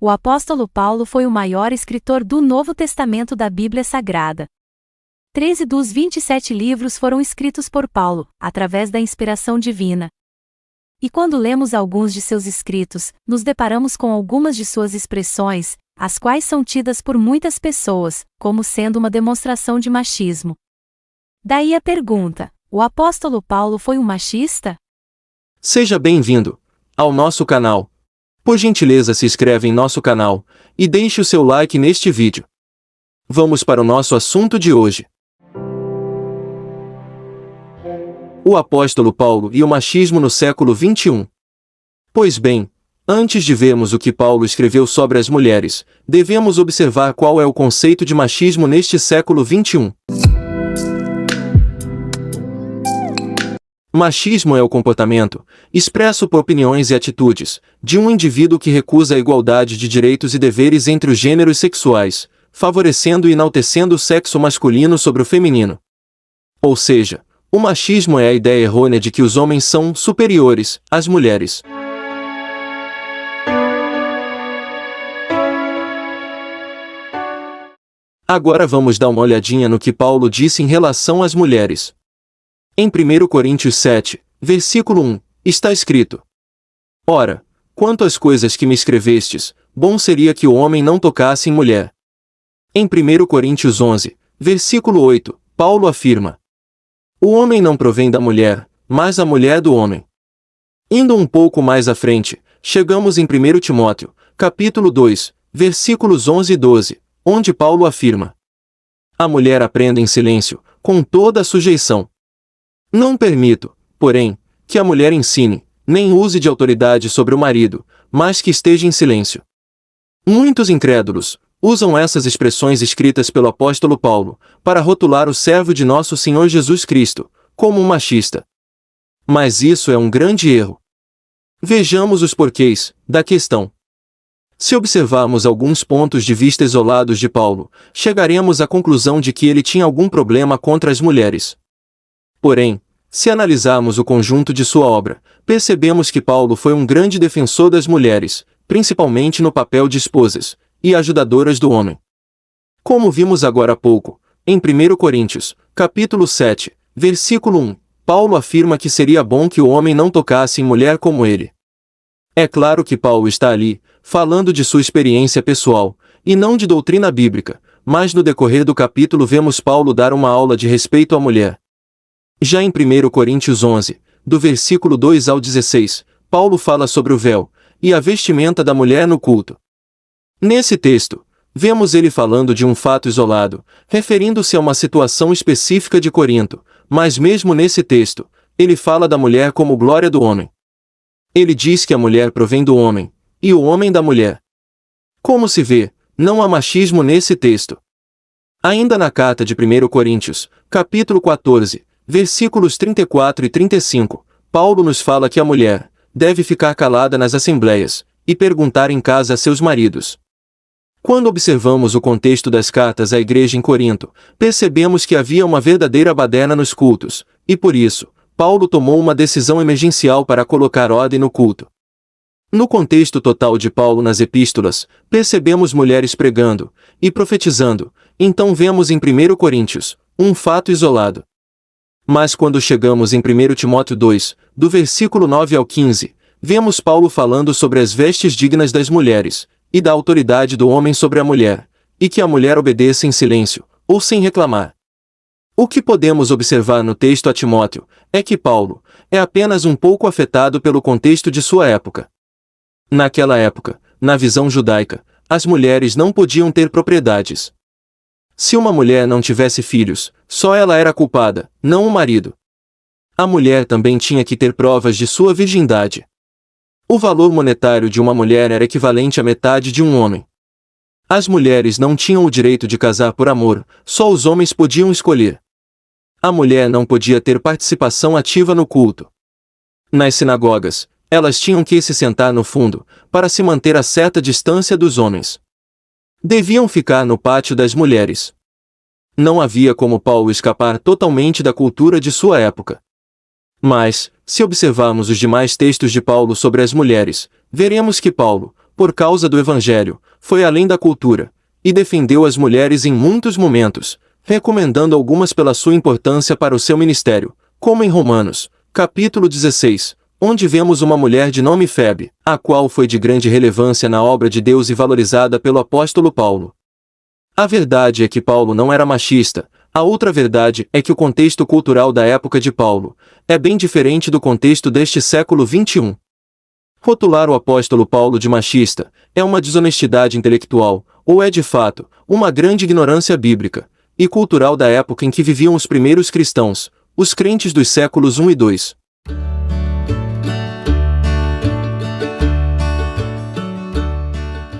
O apóstolo Paulo foi o maior escritor do Novo Testamento da Bíblia Sagrada. 13 dos 27 livros foram escritos por Paulo, através da inspiração divina. E quando lemos alguns de seus escritos, nos deparamos com algumas de suas expressões, as quais são tidas por muitas pessoas como sendo uma demonstração de machismo. Daí a pergunta: o apóstolo Paulo foi um machista? Seja bem-vindo ao nosso canal. Por gentileza, se inscreve em nosso canal e deixe o seu like neste vídeo. Vamos para o nosso assunto de hoje. O apóstolo Paulo e o machismo no século XXI. Pois bem, antes de vermos o que Paulo escreveu sobre as mulheres, devemos observar qual é o conceito de machismo neste século XXI. Machismo é o comportamento, expresso por opiniões e atitudes, de um indivíduo que recusa a igualdade de direitos e deveres entre os gêneros sexuais, favorecendo e enaltecendo o sexo masculino sobre o feminino. Ou seja, o machismo é a ideia errônea de que os homens são superiores às mulheres. Agora vamos dar uma olhadinha no que Paulo disse em relação às mulheres. Em 1 Coríntios 7, versículo 1, está escrito: Ora, quanto às coisas que me escrevestes, bom seria que o homem não tocasse em mulher. Em 1 Coríntios 11, versículo 8, Paulo afirma: O homem não provém da mulher, mas a mulher do homem. Indo um pouco mais à frente, chegamos em 1 Timóteo, capítulo 2, versículos 11 e 12, onde Paulo afirma: A mulher aprenda em silêncio, com toda a sujeição. Não permito, porém, que a mulher ensine, nem use de autoridade sobre o marido, mas que esteja em silêncio. Muitos incrédulos usam essas expressões escritas pelo apóstolo Paulo para rotular o servo de nosso Senhor Jesus Cristo como um machista. Mas isso é um grande erro. Vejamos os porquês da questão. Se observarmos alguns pontos de vista isolados de Paulo, chegaremos à conclusão de que ele tinha algum problema contra as mulheres. Porém, se analisarmos o conjunto de sua obra, percebemos que Paulo foi um grande defensor das mulheres, principalmente no papel de esposas e ajudadoras do homem. Como vimos agora há pouco, em 1 Coríntios, capítulo 7, versículo 1, Paulo afirma que seria bom que o homem não tocasse em mulher como ele. É claro que Paulo está ali, falando de sua experiência pessoal, e não de doutrina bíblica, mas no decorrer do capítulo vemos Paulo dar uma aula de respeito à mulher. Já em 1 Coríntios 11, do versículo 2 ao 16, Paulo fala sobre o véu e a vestimenta da mulher no culto. Nesse texto, vemos ele falando de um fato isolado, referindo-se a uma situação específica de Corinto, mas mesmo nesse texto, ele fala da mulher como glória do homem. Ele diz que a mulher provém do homem, e o homem da mulher. Como se vê, não há machismo nesse texto. Ainda na carta de 1 Coríntios, capítulo 14, versículos 34 e 35, Paulo nos fala que a mulher deve ficar calada nas assembleias e perguntar em casa a seus maridos. Quando observamos o contexto das cartas à igreja em Corinto, percebemos que havia uma verdadeira baderna nos cultos, e por isso, Paulo tomou uma decisão emergencial para colocar ordem no culto. No contexto total de Paulo nas epístolas, percebemos mulheres pregando e profetizando, então vemos em 1 Coríntios um fato isolado. Mas quando chegamos em 1 Timóteo 2, do versículo 9 ao 15, vemos Paulo falando sobre as vestes dignas das mulheres, e da autoridade do homem sobre a mulher, e que a mulher obedeça em silêncio, ou sem reclamar. O que podemos observar no texto a Timóteo, é que Paulo é apenas um pouco afetado pelo contexto de sua época. Naquela época, na visão judaica, as mulheres não podiam ter propriedades. Se uma mulher não tivesse filhos, só ela era culpada, não o marido. A mulher também tinha que ter provas de sua virgindade. O valor monetário de uma mulher era equivalente à metade de um homem. As mulheres não tinham o direito de casar por amor, só os homens podiam escolher. A mulher não podia ter participação ativa no culto. Nas sinagogas, elas tinham que se sentar no fundo, para se manter a certa distância dos homens. Deviam ficar no pátio das mulheres. Não havia como Paulo escapar totalmente da cultura de sua época. Mas, se observarmos os demais textos de Paulo sobre as mulheres, veremos que Paulo, por causa do Evangelho, foi além da cultura, e defendeu as mulheres em muitos momentos, recomendando algumas pela sua importância para o seu ministério, como em Romanos, capítulo 16, onde vemos uma mulher de nome Febe, a qual foi de grande relevância na obra de Deus e valorizada pelo apóstolo Paulo. A verdade é que Paulo não era machista. A outra verdade é que o contexto cultural da época de Paulo é bem diferente do contexto deste século XXI. Rotular o apóstolo Paulo de machista é uma desonestidade intelectual, ou é de fato, uma grande ignorância bíblica e cultural da época em que viviam os primeiros cristãos, os crentes dos séculos I e II.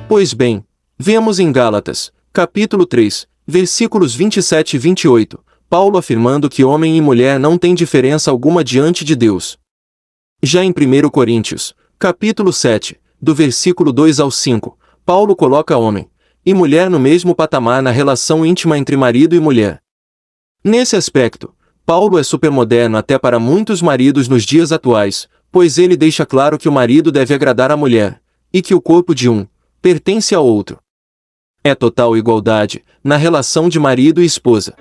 Pois bem, vemos em Gálatas, capítulo 3, versículos 27 e 28, Paulo afirmando que homem e mulher não têm diferença alguma diante de Deus. Já em 1 Coríntios, capítulo 7, do versículo 2 ao 5, Paulo coloca homem e mulher no mesmo patamar na relação íntima entre marido e mulher. Nesse aspecto, Paulo é supermoderno até para muitos maridos nos dias atuais, pois ele deixa claro que o marido deve agradar a mulher, e que o corpo de um pertence ao outro. É total igualdade na relação de marido e esposa.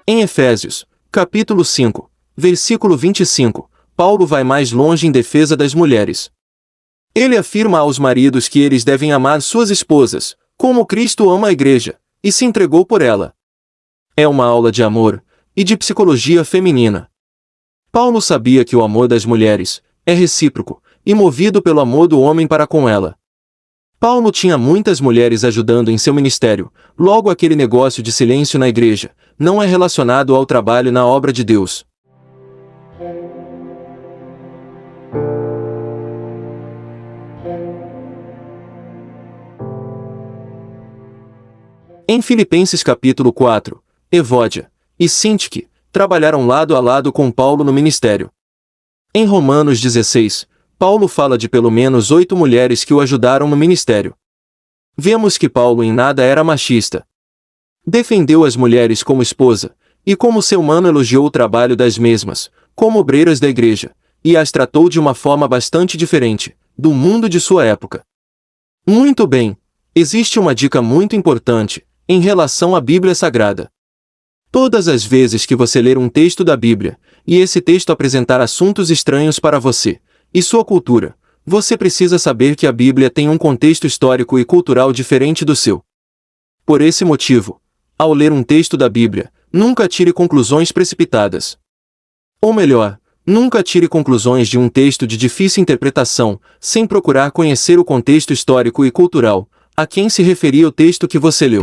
Em Efésios, capítulo 5, versículo 25, Paulo vai mais longe em defesa das mulheres. Ele afirma aos maridos que eles devem amar suas esposas, como Cristo ama a igreja, e se entregou por ela. É uma aula de amor e de psicologia feminina. Paulo sabia que o amor das mulheres é recíproco, e movido pelo amor do homem para com ela. Paulo tinha muitas mulheres ajudando em seu ministério, logo aquele negócio de silêncio na igreja não é relacionado ao trabalho na obra de Deus. Em Filipenses capítulo 4, Evódia e Sintique trabalharam lado a lado com Paulo no ministério. Em Romanos 16, Paulo fala de pelo menos 8 mulheres que o ajudaram no ministério. Vemos que Paulo em nada era machista. Defendeu as mulheres como esposa, e como ser humano elogiou o trabalho das mesmas, como obreiras da igreja, e as tratou de uma forma bastante diferente do mundo de sua época. Muito bem, existe uma dica muito importante em relação à Bíblia Sagrada. Todas as vezes que você ler um texto da Bíblia, e esse texto apresentar assuntos estranhos para você e sua cultura, você precisa saber que a Bíblia tem um contexto histórico e cultural diferente do seu. Por esse motivo, ao ler um texto da Bíblia, nunca tire conclusões precipitadas. Ou melhor, nunca tire conclusões de um texto de difícil interpretação, sem procurar conhecer o contexto histórico e cultural a quem se referia o texto que você leu.